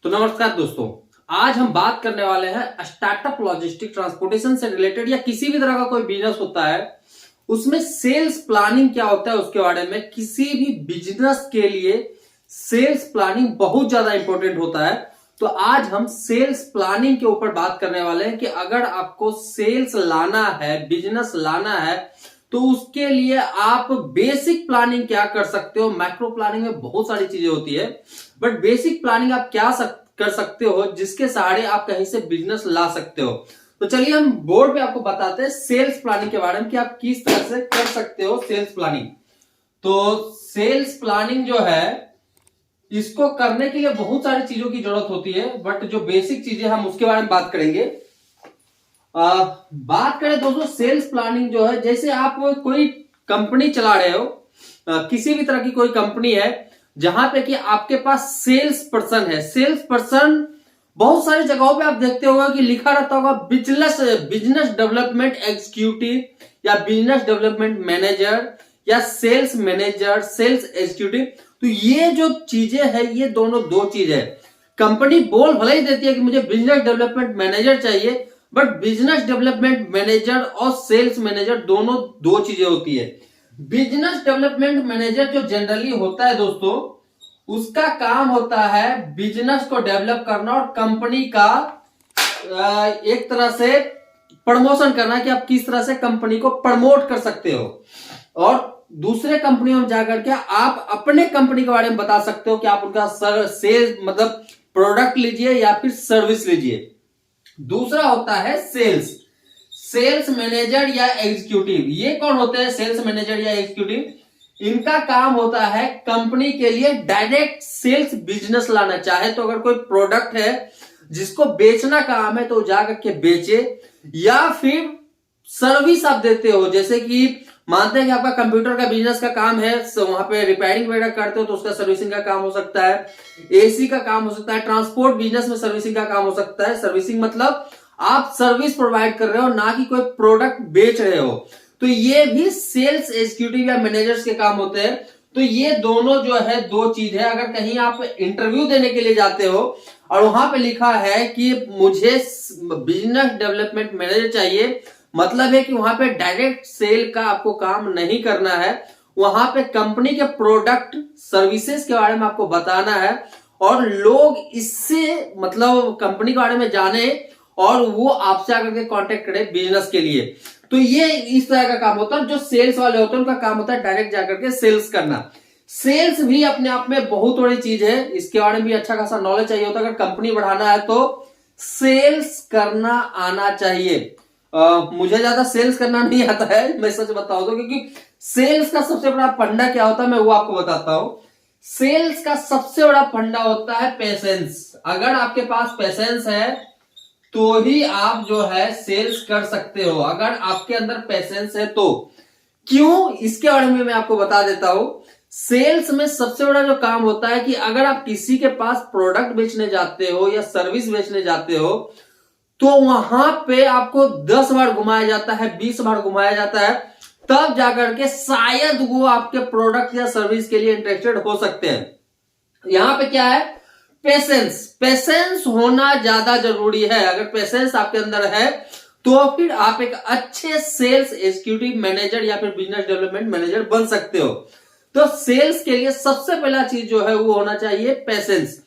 तो नमस्कार दोस्तों, आज हम बात करने वाले हैं स्टार्टअप लॉजिस्टिक ट्रांसपोर्टेशन से रिलेटेड या किसी भी तरह का कोई बिजनेस होता है उसमें सेल्स प्लानिंग क्या होता है उसके बारे में। किसी भी बिजनेस के लिए सेल्स प्लानिंग बहुत ज्यादा इंपॉर्टेंट होता है। तो आज हम सेल्स प्लानिंग के ऊपर बात करने वाले हैं कि अगर आपको सेल्स लाना है, बिजनेस लाना है, तो उसके लिए आप बेसिक प्लानिंग क्या कर सकते हो। मैक्रो प्लानिंग में बहुत सारी चीजें होती है, बट बेसिक प्लानिंग आप क्या कर सकते हो जिसके सहारे आप कहीं से बिजनेस ला सकते हो। तो चलिए हम बोर्ड पे आपको बताते हैं सेल्स प्लानिंग के बारे में कि आप किस तरह से कर सकते हो सेल्स प्लानिंग। तो सेल्स प्लानिंग जो है इसको करने के लिए बहुत सारी चीजों की जरूरत होती है, बट जो बेसिक चीजें हम उसके बारे में बात करेंगे। बात करें दोस्तों सेल्स प्लानिंग जो है, जैसे आप कोई कंपनी चला रहे हो, किसी भी तरह की कोई कंपनी है जहां पे कि आपके पास सेल्स पर्सन है। सेल्स पर्सन बहुत सारी जगहों पे आप देखते होगा कि लिखा रहता होगा बिजनेस डेवलपमेंट एग्जीक्यूटिव या बिजनेस डेवलपमेंट मैनेजर या सेल्स मैनेजर, सेल्स एग्जीक्यूटिव। तो ये जो चीजें है ये दोनों दो चीज है। कंपनी बोल भले ही देती है कि मुझे बिजनेस डेवलपमेंट मैनेजर चाहिए, बट बिजनेस डेवलपमेंट मैनेजर और सेल्स मैनेजर दोनों दो चीजें होती है। बिजनेस डेवलपमेंट मैनेजर जो जनरली होता है दोस्तों, उसका काम होता है बिजनेस को डेवलप करना और कंपनी का एक तरह से प्रमोशन करना कि आप किस तरह से कंपनी को प्रमोट कर सकते हो। और दूसरे कंपनियों में जाकर के आप अपने कंपनी के बारे में बता सकते हो कि आप उनका सेल्स मतलब प्रोडक्ट लीजिए या फिर सर्विस लीजिए। दूसरा होता है सेल्स मैनेजर या एग्जीक्यूटिव। ये कौन होते हैं सेल्स मैनेजर या एग्जीक्यूटिव? इनका काम होता है कंपनी के लिए डायरेक्ट सेल्स बिजनेस लाना। चाहे तो अगर कोई प्रोडक्ट है जिसको बेचना काम है तो जाकर के बेचे, या फिर सर्विस आप देते हो, जैसे कि मानते हैं कि आपका कंप्यूटर का बिजनेस का काम है, वहां पे रिपेयरिंग वगैरह करते हो तो उसका सर्विसिंग का काम हो सकता है, एसी का काम हो सकता है, ट्रांसपोर्ट बिजनेस में सर्विसिंग का काम हो सकता है। सर्विसिंग मतलब आप सर्विस प्रोवाइड कर रहे हो, ना कि कोई प्रोडक्ट बेच रहे हो। तो ये भी सेल्स एग्जीक्यूटिव या मैनेजर्स के काम होते हैं। तो ये दोनों जो है दो चीज है। अगर कहीं आप इंटरव्यू देने के लिए जाते हो और वहां पे लिखा है कि मुझे बिजनेस डेवलपमेंट मैनेजर चाहिए, मतलब है कि वहां पे डायरेक्ट सेल का आपको काम नहीं करना है, वहां पे कंपनी के प्रोडक्ट सर्विसेज के बारे में आपको बताना है और लोग इससे मतलब कंपनी के बारे में जाने और वो आपसे आकर के कांटेक्ट करे बिजनेस के लिए। तो ये इस तरह का काम होता है। जो सेल्स वाले होते हैं उनका काम होता है डायरेक्ट जाकर के सेल्स करना। सेल्स भी अपने आप में बहुत बड़ी चीज है, इसके बारे में भी अच्छा खासा नॉलेज चाहिए होता है। अगर कंपनी बढ़ाना है तो सेल्स करना आना चाहिए। मुझे ज्यादा सेल्स करना नहीं आता है, मैं सच बताऊं तो, क्योंकि सेल्स का सबसे बड़ा फंडा क्या होता है मैं वो आपको बताता हूं। सेल्स का सबसे बड़ा फंडा होता है पेशेंस। अगर आपके पास पेशेंस है तो ही आप जो है सेल्स कर सकते हो। अगर आपके अंदर पेशेंस है तो क्यों, इसके बारे में मैं आपको बता देता हूं। सेल्स में सबसे बड़ा जो काम होता है कि अगर आप किसी के पास प्रोडक्ट बेचने जाते हो या सर्विस बेचने जाते हो तो वहां पे आपको 10 बार घुमाया जाता है, 20 बार घुमाया जाता है, तब जाकर के शायद वो आपके प्रोडक्ट या सर्विस के लिए इंटरेस्टेड हो सकते हैं। यहां पे क्या है, पेशेंस होना ज्यादा जरूरी है। अगर पेशेंस आपके अंदर है तो फिर आप एक अच्छे सेल्स एग्जीक्यूटिव मैनेजर या फिर बिजनेस डेवलपमेंट मैनेजर बन सकते हो। तो सेल्स के लिए सबसे पहला चीज जो है वो होना चाहिए पेशेंस।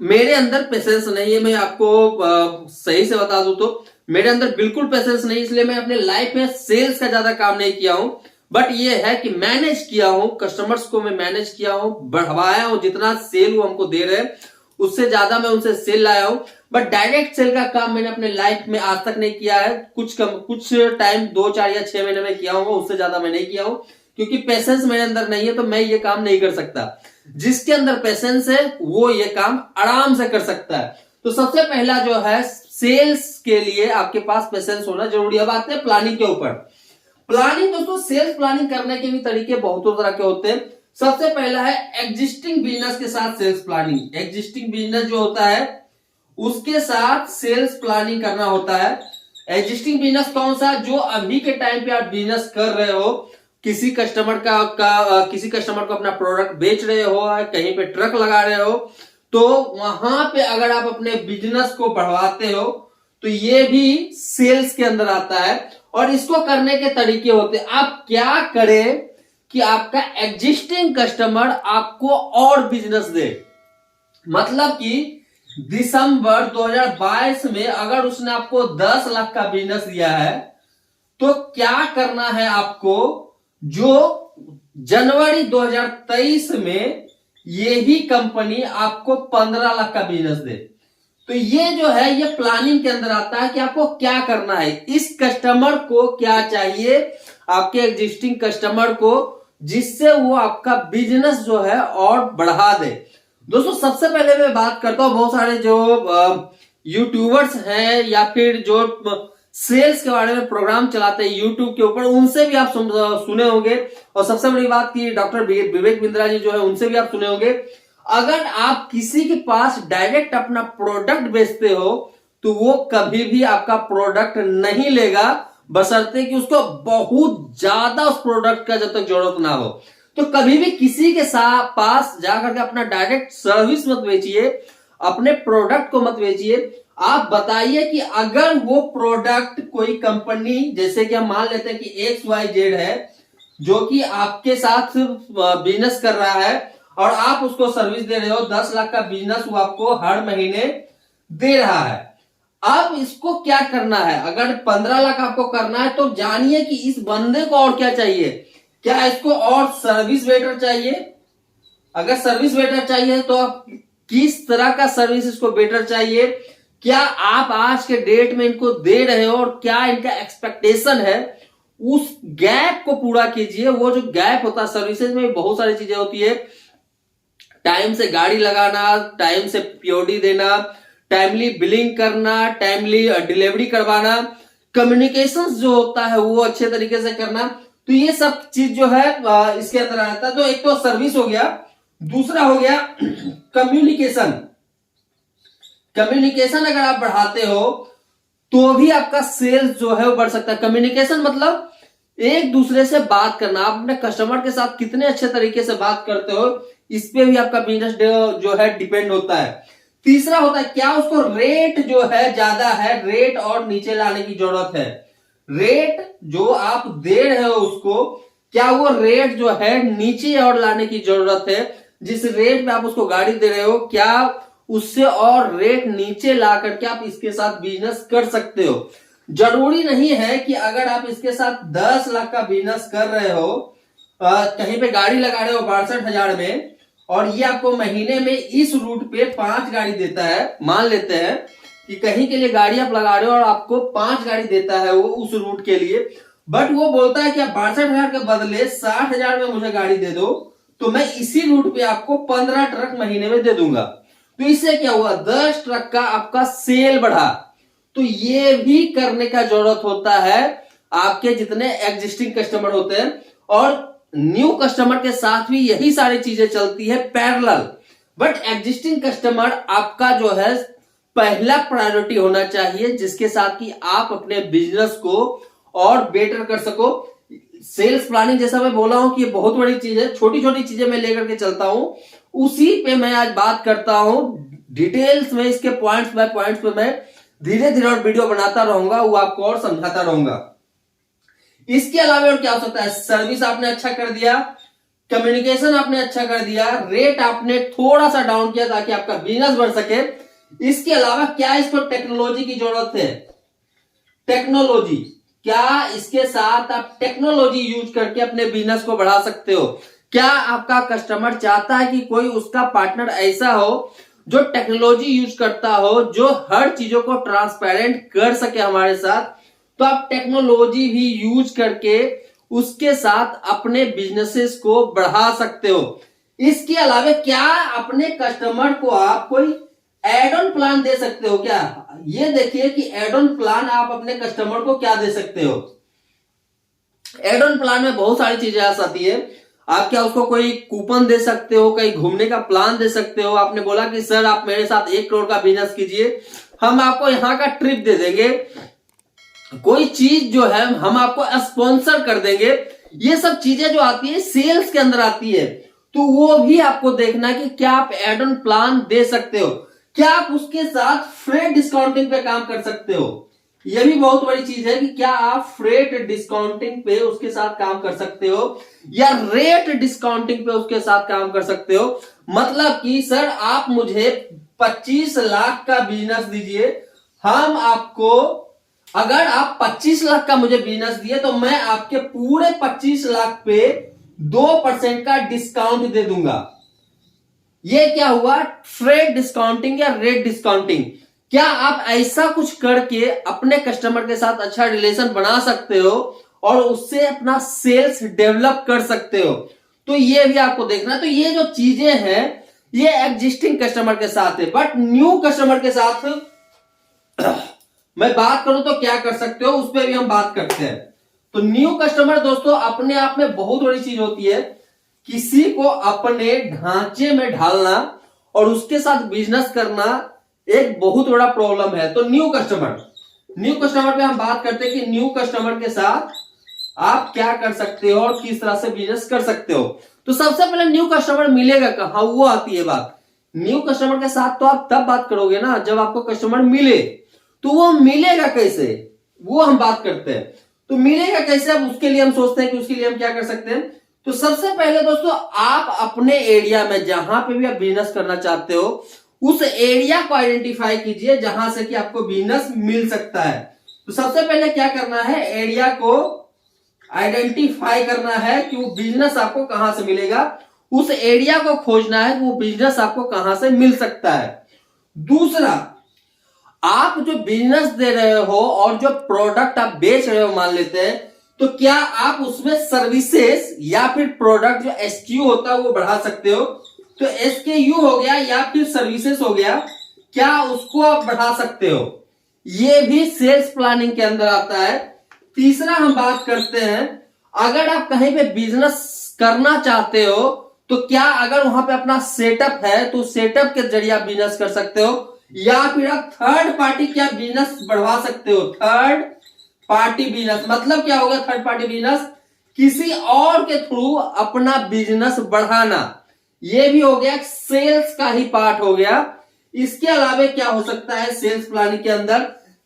मेरे अंदर पेशेंस नहीं है, मैं आपको सही से बता दूं तो मेरे अंदर बिल्कुल पेशेंस नहीं, इसलिए मैं अपने लाइफ में सेल्स का ज्यादा काम नहीं किया हूं। बट ये है कि मैनेज किया हूं, कस्टमर्स को मैं मैनेज किया हूं, बढ़वाया हूं। जितना सेल वो हमको दे रहे हैं उससे ज्यादा मैं उनसे सेल लाया हूं। बट डायरेक्ट सेल का काम मैंने अपने लाइफ में आज तक नहीं किया है। कुछ टाइम 2, 4 या 6 महीने में किया हूं, उससे ज्यादा मैं नहीं किया हूं, क्योंकि पेशेंस मेरे अंदर नहीं है तो मैं ये काम नहीं कर सकता। जिसके अंदर पेशेंस है वो ये काम आराम से कर सकता है। तो सबसे पहला जो है सेल्स के लिए आपके पास पेशेंस होना जरूरी है। बात है प्लानिंग के ऊपर। प्लानिंग दोस्तों, सेल्स प्लानिंग करने के भी तरीके बहुत तरह के होते हैं। सबसे पहला है एग्जिस्टिंग बिजनेस के साथ सेल्स प्लानिंग। एग्जिस्टिंग बिजनेस जो होता है उसके साथ सेल्स प्लानिंग करना होता है। एग्जिस्टिंग बिजनेस कौन सा, जो अभी के टाइम पे आप बिजनेस कर रहे हो, किसी कस्टमर को अपना प्रोडक्ट बेच रहे हो, कहीं पे ट्रक लगा रहे हो, तो वहां पे अगर आप अपने बिजनेस को बढ़ाते हो तो ये भी सेल्स के अंदर आता है। और इसको करने के तरीके होते हैं, आप क्या करें कि आपका एग्जिस्टिंग कस्टमर आपको और बिजनेस दे। मतलब कि दिसंबर 2022 में अगर उसने आपको 10 लाख का बिजनेस दिया है तो क्या करना है आपको, जो जनवरी 2023 में यही कंपनी आपको 15 लाख का बिजनेस दे। तो ये जो है ये प्लानिंग के अंदर आता है कि आपको क्या करना है, इस कस्टमर को क्या चाहिए, आपके एग्जिस्टिंग कस्टमर को, जिससे वो आपका बिजनेस जो है और बढ़ा दे। दोस्तों सबसे पहले मैं बात करता हूं, बहुत सारे जो यूट्यूबर्स हैं या फिर जो सेल्स के बारे में प्रोग्राम चलाते हैं यूट्यूब के ऊपर, उनसे भी आप सुने होंगे। और सबसे बड़ी बात की डॉक्टर विवेक बिंद्रा जी जो है उनसे भी आप सुने होंगे। अगर आप किसी के पास डायरेक्ट अपना प्रोडक्ट बेचते हो तो वो कभी भी आपका प्रोडक्ट नहीं लेगा, बशर्ते कि उसको बहुत ज्यादा उस प्रोडक्ट का जब तक जरूरत ना हो। तो कभी भी किसी के पास जाकर के अपना डायरेक्ट सर्विस मत बेचिए, अपने प्रोडक्ट को मत बेचिए। आप बताइए कि अगर वो प्रोडक्ट कोई कंपनी, जैसे कि हम मान लेते हैं कि XYZ है जो कि आपके साथ बिजनेस कर रहा है और आप उसको सर्विस दे रहे हो, 10 लाख का बिजनेस वो आपको हर महीने दे रहा है। अब इसको क्या करना है, अगर 15 लाख आपको करना है तो जानिए कि इस बंदे को और क्या चाहिए। क्या इसको और सर्विस बेटर चाहिए? अगर सर्विस बेटर चाहिए तो आप किस तरह का सर्विस इसको बेटर चाहिए, क्या आप आज के डेट में इनको दे रहे हो और क्या इनका एक्सपेक्टेशन है, उस गैप को पूरा कीजिए। वो जो गैप होता है सर्विसेज में बहुत सारी चीजें होती है, टाइम से गाड़ी लगाना, टाइम से पीओडी देना, टाइमली बिलिंग करना, टाइमली डिलीवरी करवाना, कम्युनिकेशंस जो होता है वो अच्छे तरीके से करना। तो ये सब चीज जो है इसके अंदर आता है। तो एक तो सर्विस हो गया, दूसरा हो गया कम्युनिकेशन। कम्युनिकेशन अगर आप बढ़ाते हो तो भी आपका सेल्स जो है वो बढ़ सकता है। कम्युनिकेशन मतलब एक दूसरे से बात करना, आप अपने कस्टमर के साथ कितने अच्छे तरीके से बात करते हो, इस पे भी आपका बिजनेस जो है डिपेंड होता है। तीसरा होता है क्या उसको रेट जो है ज्यादा है, रेट और नीचे लाने की जरूरत है। रेट जो आप दे रहे हो उसको, क्या वो रेट जो है नीचे और लाने की जरूरत है। जिस रेट में आप उसको गाड़ी दे रहे हो, क्या उससे और रेट नीचे ला करके आप इसके साथ बिजनेस कर सकते हो। जरूरी नहीं है कि अगर आप इसके साथ 10 लाख का बिजनेस कर रहे हो, कहीं पे गाड़ी लगा रहे हो 62,000 में, और ये आपको महीने में इस रूट पे 5 गाड़ी देता है। मान लेते हैं कि कहीं के लिए गाड़ी आप लगा रहे हो और आपको 5 गाड़ी देता है वो उस रूट के लिए, बट वो बोलता है कि आप 62,000 के बदले 60,000 में मुझे गाड़ी दे दो, तो मैं इसी रूट पे आपको 15 ट्रक महीने में दे दूंगा। तो इससे क्या हुआ, 10 ट्रक का आपका सेल बढ़ा। तो ये भी करने का जरूरत होता है आपके जितने एग्जिस्टिंग कस्टमर होते हैं, और न्यू कस्टमर के साथ भी यही सारी चीजें चलती है पैरेलल। बट एग्जिस्टिंग कस्टमर आपका जो है पहला प्रायोरिटी होना चाहिए, जिसके साथ कि आप अपने बिजनेस को और बेटर कर सको। सेल्स प्लानिंग जैसा मैं बोला हूं कि ये बहुत बड़ी चीज है, छोटी छोटी चीजें मैं लेकर के चलता हूं, उसी पे मैं आज बात करता हूं डिटेल्स में। इसके पॉइंट्स बाय पॉइंट्स पे मैं धीरे धीरे और वीडियो बनाता रहूंगा, वो आपको और समझाता रहूंगा। इसके अलावा और क्या हो सकता है, सर्विस आपने अच्छा कर दिया, कम्युनिकेशन आपने अच्छा कर दिया, रेट आपने थोड़ा सा डाउन किया ताकि आपका बिजनेस बढ़ सके। इसके अलावा क्या इसको टेक्नोलॉजी की जरूरत है, टेक्नोलॉजी, क्या इसके साथ आप टेक्नोलॉजी यूज करके अपने बिजनेस को बढ़ा सकते हो। क्या आपका कस्टमर चाहता है कि कोई उसका पार्टनर ऐसा हो जो टेक्नोलॉजी यूज करता हो, जो हर चीजों को ट्रांसपेरेंट कर सके हमारे साथ, तो आप टेक्नोलॉजी भी यूज करके उसके साथ अपने बिजनेसेस को बढ़ा सकते हो। इसके अलावा क्या अपने कस्टमर को आप कोई एड ऑन प्लान दे सकते हो क्या? ये देखिए कि एड ऑन प्लान आप अपने कस्टमर को क्या दे सकते हो। एड ऑन प्लान में बहुत सारी चीजें आ सकती है। आप क्या उसको कोई कूपन दे सकते हो, कहीं घूमने का प्लान दे सकते हो। आपने बोला कि सर आप मेरे साथ 1 करोड़ का बिजनेस कीजिए, हम आपको यहाँ का ट्रिप दे देंगे, कोई चीज जो है हम आपको स्पॉन्सर कर देंगे। ये सब चीजें जो आती है सेल्स के अंदर आती है। तो वो भी आपको देखना है कि क्या आप एड ऑन प्लान दे सकते हो, क्या आप उसके साथ फ्रेट डिस्काउंटिंग पे काम कर सकते हो। यह भी बहुत बड़ी चीज है कि क्या आप फ्रेट डिस्काउंटिंग पे उसके साथ काम कर सकते हो या रेट डिस्काउंटिंग पे उसके साथ काम कर सकते हो। मतलब कि सर आप मुझे 25 लाख का बिजनेस दीजिए, हम आपको, अगर आप 25 लाख का मुझे बिजनेस दिए तो मैं आपके पूरे 25 लाख पे 2% का डिस्काउंट दे दूंगा। ये क्या हुआ, फ्रेट डिस्काउंटिंग या रेट डिस्काउंटिंग। क्या आप ऐसा कुछ करके अपने कस्टमर के साथ अच्छा रिलेशन बना सकते हो और उससे अपना सेल्स डेवलप कर सकते हो। तो ये भी आपको देखना। तो ये जो चीजें हैं ये एग्जिस्टिंग कस्टमर के साथ है, बट न्यू कस्टमर के साथ मैं बात करूं तो क्या कर सकते हो, उस पर भी हम बात करते हैं। तो न्यू कस्टमर दोस्तों अपने आप में बहुत बड़ी चीज होती है। किसी को अपने ढांचे में ढालना और उसके साथ बिजनेस करना एक बहुत बड़ा प्रॉब्लम है। तो न्यू कस्टमर पे हम बात करते हैं कि न्यू कस्टमर के साथ आप क्या कर सकते हो और किस तरह से बिजनेस कर सकते हो। तो सबसे पहले न्यू कस्टमर मिलेगा कहां, वो आती है बात। न्यू कस्टमर के साथ तो आप तब बात करोगे ना जब आपको कस्टमर मिले। तो वो मिलेगा कैसे, वो हम बात करते हैं। तो मिलेगा कैसे, अब उसके लिए हम सोचते हैं कि उसके लिए हम क्या कर सकते हैं। तो सबसे पहले दोस्तों आप अपने एरिया में जहां पे भी आप बिजनेस करना चाहते हो उस एरिया को आइडेंटिफाई कीजिए जहां से कि आपको बिजनेस मिल सकता है। तो सबसे पहले क्या करना है, एरिया को आइडेंटिफाई करना है कि वो बिजनेस आपको कहां से मिलेगा। उस एरिया को खोजना है कि वो बिजनेस आपको कहां से मिल सकता है। दूसरा, आप जो बिजनेस दे रहे हो और जो प्रोडक्ट आप बेच रहे हो मान लेते हैं, तो क्या आप उसमें सर्विसेज या फिर प्रोडक्ट जो एसक्यू होता है वो बढ़ा सकते हो। तो एसकेयू हो गया या फिर सर्विसेज हो गया, क्या उसको आप बढ़ा सकते हो। ये भी सेल्स प्लानिंग के अंदर आता है। तीसरा हम बात करते हैं, अगर आप कहीं पे बिजनेस करना चाहते हो तो क्या अगर वहां पे अपना सेटअप है तो सेटअप के जरिए आप बिजनेस कर सकते हो या फिर आप थर्ड पार्टी क्या बिजनेस बढ़वा सकते हो। थर्ड पार्टी बिजनेस मतलब क्या होगा, थर्ड पार्टी बिजनेस किसी और के थ्रू अपना बिजनेस बढ़ाना। ये भी हो गया, सेल्स का ही पार्ट हो गया। इसके अलावा क्या हो सकता है सेल्स प्लानिंग के अंदर,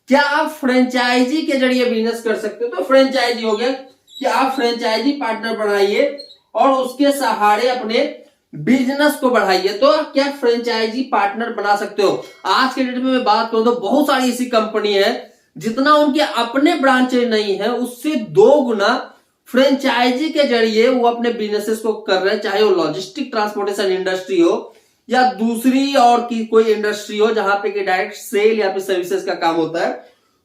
क्या आप फ्रेंचाइजी के जरिए बिजनेस कर सकते हो। तो फ्रेंचाइजी हो गया कि आप फ्रेंचाइजी पार्टनर बनाइए और उसके सहारे अपने बिजनेस को बढ़ाइए। तो क्या फ्रेंचाइजी पार्टनर बना सकते हो। आज के डेट में मैं बात करूं तो बहुत सारी ऐसी कंपनी है जितना उनके अपने ब्रांचेज नहीं है उससे 2 गुना फ्रेंचाइजी के जरिए वो अपने बिजनेसेस को कर रहे हैं, चाहे वो लॉजिस्टिक ट्रांसपोर्टेशन इंडस्ट्री हो या दूसरी और की कोई इंडस्ट्री हो जहां पे कि डायरेक्ट सेल या फिर सर्विसेज का काम होता है।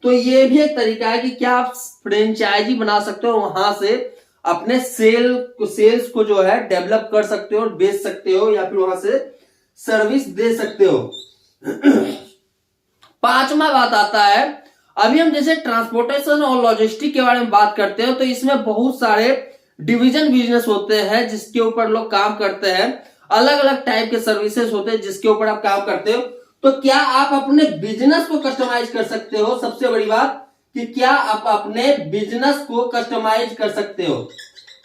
तो ये भी एक तरीका है कि क्या आप फ्रेंचाइजी बना सकते हो, वहां से अपने सेल्स को जो है डेवलप कर सकते हो और बेच सकते हो या फिर वहां से सर्विस दे सकते हो। पांचवा बात आता है, अभी हम जैसे ट्रांसपोर्टेशन और लॉजिस्टिक के बारे में बात करते हैं तो इसमें बहुत सारे डिवीजन बिजनेस होते हैं जिसके ऊपर लोग काम करते हैं। अलग अलग टाइप के सर्विसेज होते हैं जिसके ऊपर आप काम करते हो। तो क्या आप अपने बिजनेस को कस्टमाइज कर सकते हो। सबसे बड़ी बात कि क्या आप अपने बिजनेस को कस्टमाइज कर सकते हो।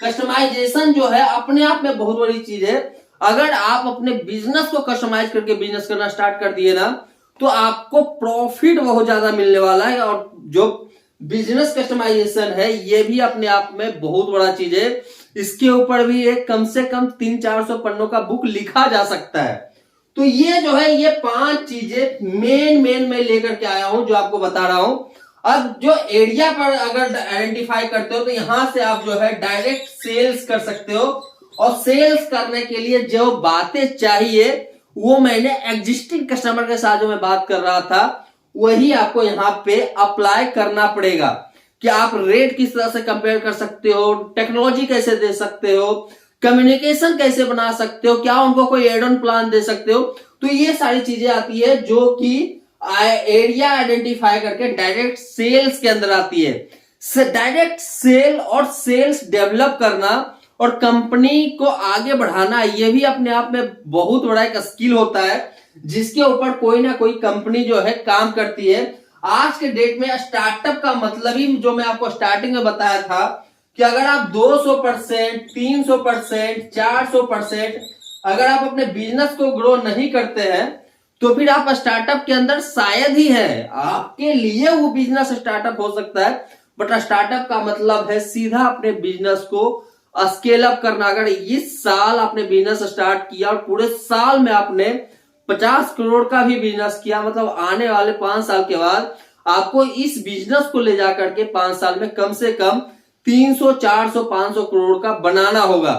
कस्टमाइजेशन जो है अपने आप में बहुत बड़ी चीज है। अगर आप अपने बिजनेस को कस्टमाइज करके बिजनेस करना स्टार्ट कर दिए ना तो आपको प्रॉफिट बहुत ज्यादा मिलने वाला है। और जो बिजनेस कस्टमाइजेशन है ये भी अपने आप में बहुत बड़ा चीज है। इसके ऊपर भी एक कम से कम 300-400 पन्नों का बुक लिखा जा सकता है। तो ये जो है ये 5 चीजें मेन मैं लेकर के आया हूं जो आपको बता रहा हूं। अब जो एरिया पर अगर आइडेंटिफाई करते हो तो यहां से आप जो है डायरेक्ट सेल्स कर सकते हो। और सेल्स करने के लिए जो बातें चाहिए वो मैंने एग्जिस्टिंग कस्टमर के साथ जो मैं बात कर रहा था वही आपको यहां पे अप्लाई करना पड़ेगा कि आप रेट किस तरह से कंपेयर कर सकते हो, टेक्नोलॉजी कैसे दे सकते हो, कम्युनिकेशन कैसे बना सकते हो, क्या उनको कोई एड ऑन प्लान दे सकते हो। तो ये सारी चीजें आती है जो कि एरिया आइडेंटिफाई करके डायरेक्ट सेल्स के अंदर आती है। डायरेक्ट सेल और सेल्स डेवलप करना और कंपनी को आगे बढ़ाना ये भी अपने आप में बहुत बड़ा एक स्किल होता है जिसके ऊपर कोई ना कोई कंपनी जो है काम करती है। आज के डेट में स्टार्टअप का मतलब ही जो मैं आपको स्टार्टिंग में बताया था कि अगर आप 200%, 300%, 400% अगर आप अपने बिजनेस को ग्रो नहीं करते हैं तो फिर आप स्टार्टअप के अंदर शायद ही है, आपके लिए वो बिजनेस स्टार्टअप हो सकता है, बट स्टार्टअप का मतलब है सीधा अपने बिजनेस को स्केल अप करना। अगर इस साल आपने बिजनेस स्टार्ट किया और पूरे साल में आपने 50 करोड़ का भी बिजनेस किया, मतलब आने वाले 5 साल के बाद आपको इस बिजनेस को ले जाकर के 5 साल में कम से कम 300, 400, 500 करोड़ का बनाना होगा,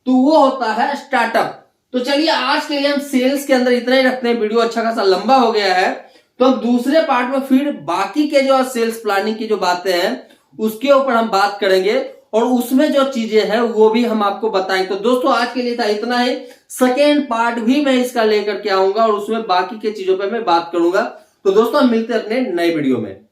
तो वो होता है स्टार्टअप। तो चलिए आज के लिए हम सेल्स के अंदर इतना ही रखते हैं, वीडियो अच्छा खासा लंबा हो गया है, तो हम दूसरे पार्ट में फिर बाकी के जो सेल्स प्लानिंग की जो बातें हैं उसके ऊपर हम बात करेंगे और उसमें जो चीजें हैं वो भी हम आपको बताएंगे। तो दोस्तों आज के लिए था इतना ही, सेकेंड पार्ट भी मैं इसका लेकर के आऊंगा और उसमें बाकी के चीजों पर मैं बात करूंगा। तो दोस्तों हम मिलते हैं अपने नए वीडियो में।